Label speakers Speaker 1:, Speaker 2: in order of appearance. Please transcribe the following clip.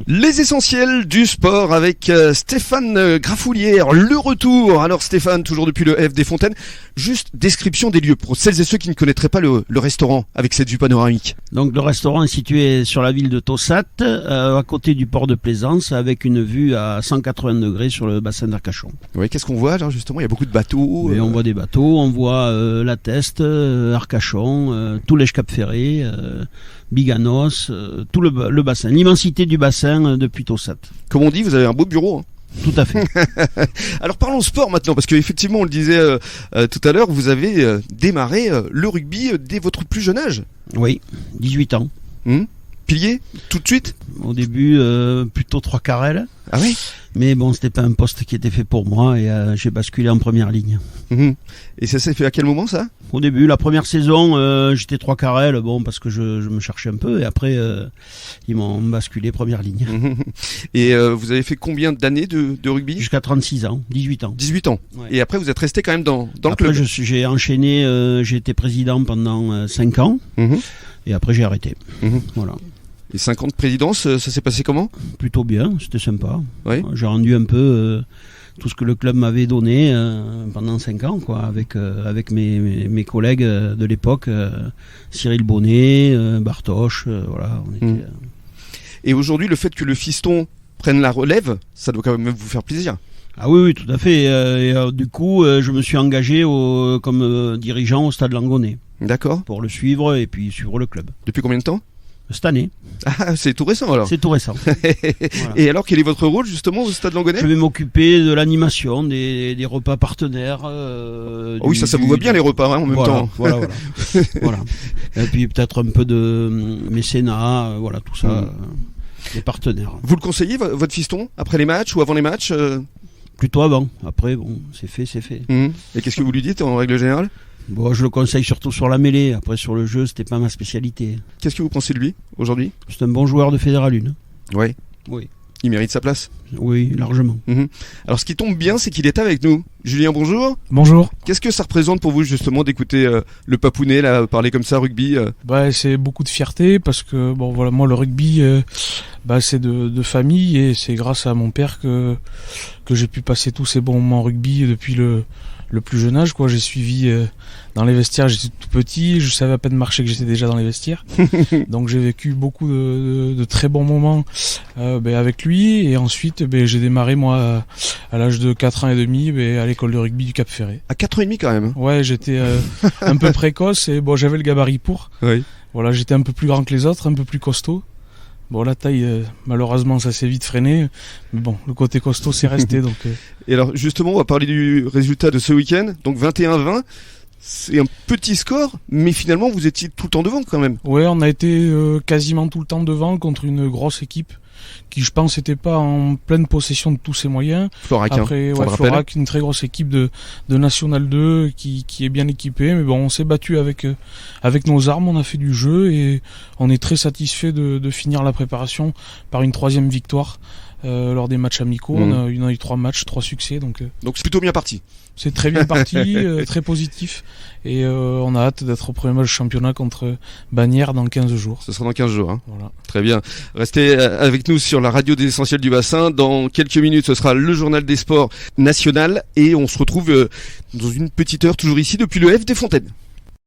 Speaker 1: Les essentiels du sport avec Stéphane Grafoulière, le retour. Alors Stéphane, toujours depuis le F des Fontaines, juste description des lieux pour celles et ceux qui ne connaîtraient pas le restaurant avec cette vue panoramique.
Speaker 2: Donc le restaurant est situé sur la ville de Tossat, à côté du port de Plaisance, avec une vue à 180 degrés sur le bassin d'Arcachon.
Speaker 1: Oui, qu'est-ce qu'on voit là justement? Il y a beaucoup de bateaux.
Speaker 2: On voit des bateaux, on voit la Teste, Arcachon, tout l'Èche-Cap-Ferré, Biganos, tout le bassin, l'immensité du bassin depuis Tossat.
Speaker 1: Comme on dit, vous avez un beau bureau.
Speaker 2: Tout à fait.
Speaker 1: Alors parlons sport maintenant, parce qu'effectivement, on le disait tout à l'heure, vous avez démarré le rugby dès votre plus jeune âge.
Speaker 2: Oui, 18 ans.
Speaker 1: Pilier, tout de suite?
Speaker 2: Au début, plutôt 3 carrels.
Speaker 1: Ah oui?
Speaker 2: Mais bon, c'était pas un poste qui était fait pour moi et j'ai basculé en première ligne.
Speaker 1: Et ça s'est fait à quel moment ça?
Speaker 2: Au début, la première saison, j'étais 3 carrels, parce que je me cherchais un peu et après, ils m'ont basculé première ligne.
Speaker 1: Et vous avez fait combien d'années de rugby?
Speaker 2: Jusqu'à 36 ans, 18 ans.
Speaker 1: 18 ans. Ouais. Et après, vous êtes resté quand même dans le club?
Speaker 2: Après, j'ai enchaîné, j'ai été président pendant 5 ans et après j'ai arrêté. Voilà.
Speaker 1: Et 5 ans de présidence, ça s'est passé comment? Plutôt
Speaker 2: bien, c'était sympa.
Speaker 1: Oui.
Speaker 2: J'ai rendu un peu tout ce que le club m'avait donné pendant 5 ans, quoi, avec mes collègues de l'époque, Cyril Bonnet, Bartoche, voilà.
Speaker 1: Et aujourd'hui, le fait que le fiston prenne la relève, ça doit quand même vous faire plaisir.
Speaker 2: Ah oui, tout à fait. Du coup, je me suis engagé comme dirigeant au Stade Langonnet.
Speaker 1: D'accord.
Speaker 2: Pour le suivre et puis suivre le club.
Speaker 1: Depuis combien de temps?
Speaker 2: Cette année.
Speaker 1: Ah, c'est tout récent alors.
Speaker 2: C'est tout récent.
Speaker 1: Voilà. Et alors, quel est votre rôle justement au Stade Langonnet?
Speaker 2: Je vais m'occuper de l'animation, des repas partenaires.
Speaker 1: Oui, ça vous va bien les repas en même temps.
Speaker 2: Voilà. Et puis peut-être un peu de mécénat, voilà, tout ça, les partenaires.
Speaker 1: Vous le conseillez, votre fiston, après les matchs ou avant les matchs?
Speaker 2: Plutôt avant. Après, bon, c'est fait.
Speaker 1: Et qu'est-ce que vous lui dites en règle générale?
Speaker 2: Bon, je le conseille surtout sur la mêlée. Après, sur le jeu, c'était pas ma spécialité.
Speaker 1: Qu'est-ce que vous pensez de lui aujourd'hui?
Speaker 2: C'est un bon joueur de Fédéral 1.
Speaker 1: Oui. Il mérite sa place?
Speaker 2: Oui, largement.
Speaker 1: Alors, ce qui tombe bien, c'est qu'il est avec nous. Julien, bonjour.
Speaker 3: Bonjour.
Speaker 1: Qu'est-ce que ça représente pour vous, justement, d'écouter le Papounet là, parler comme ça, rugby
Speaker 3: C'est beaucoup de fierté parce que, moi, le rugby, c'est de famille et c'est grâce à mon père que j'ai pu passer tous ces bons moments en rugby depuis le plus jeune âge, quoi. J'ai suivi dans les vestiaires, j'étais tout petit, je savais à peine marcher que j'étais déjà dans les vestiaires. Donc j'ai vécu beaucoup de très bons moments avec lui et ensuite j'ai démarré moi à l'âge de 4 ans et demi à l'école de rugby du Cap-Ferré.
Speaker 1: À 4 ans et demi quand même?
Speaker 3: Ouais, j'étais un peu précoce et j'avais le gabarit pour.
Speaker 1: Oui.
Speaker 3: Voilà, j'étais un peu plus grand que les autres, un peu plus costaud. La taille, malheureusement, ça s'est vite freiné. Mais bon, le côté costaud, c'est resté. Donc,
Speaker 1: Et alors, justement, on va parler du résultat de ce week-end. Donc, 21-20. C'est un petit score, mais finalement, vous étiez tout le temps devant quand même.
Speaker 3: Ouais, on a été quasiment tout le temps devant contre une grosse équipe qui, je pense, n'était pas en pleine possession de tous ses moyens.
Speaker 1: Florac,
Speaker 3: après, Florac, une très grosse équipe de National 2 qui est bien équipée. Mais bon, on s'est battu avec nos armes, on a fait du jeu et on est très satisfait de finir la préparation par une 3e victoire lors des matchs amicaux. On a eu 3 matchs, 3 succès. Donc
Speaker 1: c'est plutôt bien parti.
Speaker 3: C'est très bien parti, très positif. Et on a hâte d'être au premier match championnat contre Bagnères dans 15 jours.
Speaker 1: Ce sera dans 15 jours.
Speaker 3: Voilà.
Speaker 1: Très bien. Restez avec nous sur la radio des Essentiels du Bassin. Dans quelques minutes, ce sera le journal des sports national. Et on se retrouve dans une petite heure, toujours ici, depuis le F des Fontaines.